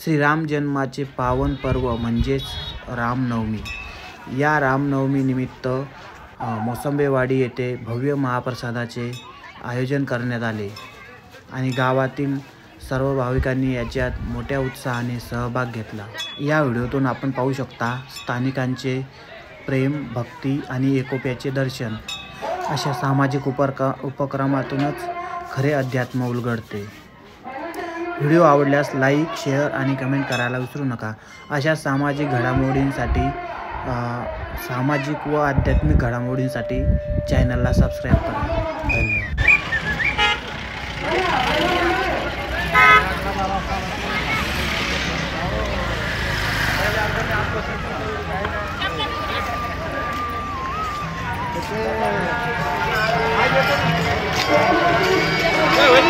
श्रीराम जन्माचे पावन पर्व म्हणजेच रामनवमी। या रामनवमी निमित्त मोसंबेवाडी येथे भव्य महाप्रसादाचे आयोजन करण्यात आले आणि गावातील सर्व भाविकांनी याच्यात मोठ्या उत्साहाने सहभाग घेतला। या व्हिडिओतून आपण पाहू शकता स्थानिकांचे प्रेम, भक्ती आणि एकोप्याचे दर्शन। अशा सामाजिक उपक्रमातूनच खरे अध्यात्म उलगडते। व्हिडिओ आवडल्यास लाईक, शेअर आणि कमेंट करायला विसरू नका। अशा सामाजिक घडामोडींसाठी सामाजिक व आध्यात्मिक घडामोडींसाठी चॅनलला सबस्क्राईब करा। धन्यवाद।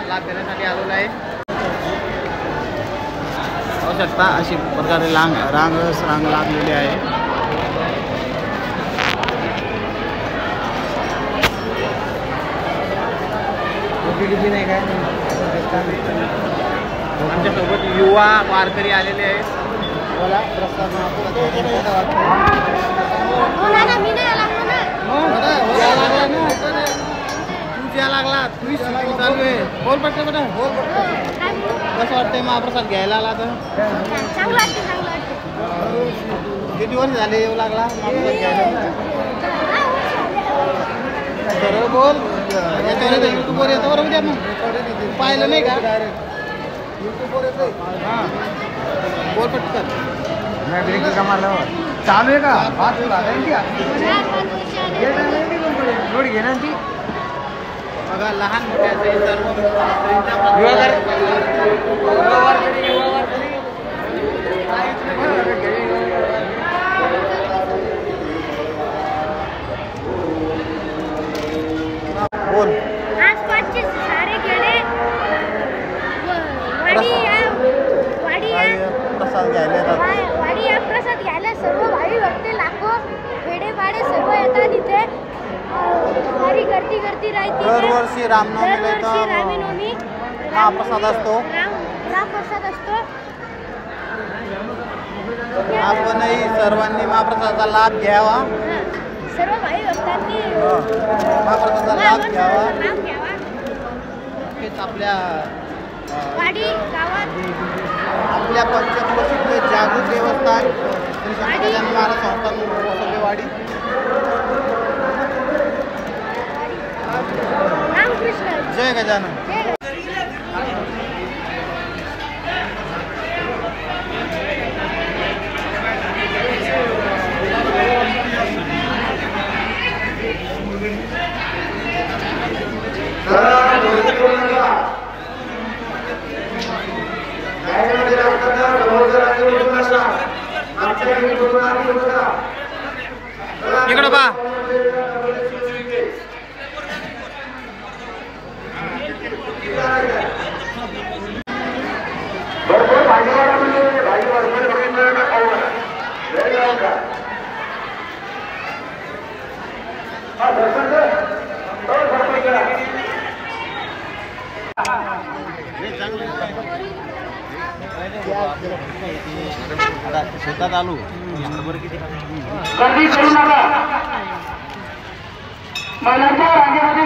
लाभ देण्यासाठी आलेला आहे। पाहू शकता अशी प्रकारे रांग लागलेली आहे। आमच्यासोबत युवा वारकरी आलेले आहेत। बोला प्रसाद या लागला तुम्ही चालू आहे। बोल पटकन बेटा, बोल पटकन। कसं वाटतंय महाप्रसाद घ्यायला आला तर? चांगलं वाटतं। किती वर्ष झाले येऊ लागला महाप्रसाद घ्यायला? सरळ बोल। याच्यावर युट्यूबवर येतं बरं उद्या मग पाहिलं नाही का? युट्यूबवर येतं। हां बोल पटकन। चालू आहे का? रोड घे ना ती बघा। लहान मोठ्याचे सर्व बोल। आसपासचे सारे खेडे प्रसाद घ्यायला येतात। वाडी या प्रसाद घ्यायला सर्व भावी भक्त लाखो खेडेपाडे सर्व येतात इथे। भारी गर्दी राहते। दरवर्षी रामनवमी महाप्रसाद असतो। महाप्रसाद असतो। आपणही सर्वांनी महाप्रसादाचा लाभ घ्यावा। सर्व भाई भक्तांनी महाप्रसादाचा लाभ घ्यावा। हेच आपल्या वाडी गावात आपल्या पंचप्रसिद्ध जागृत देवस्थान श्री गजानन महाराज संस्थान मोसंबेवाडी। जय गजानन। इकडं बा शेतात आलो। गर्दी करू नका। महिलांच्या रांगेमध्ये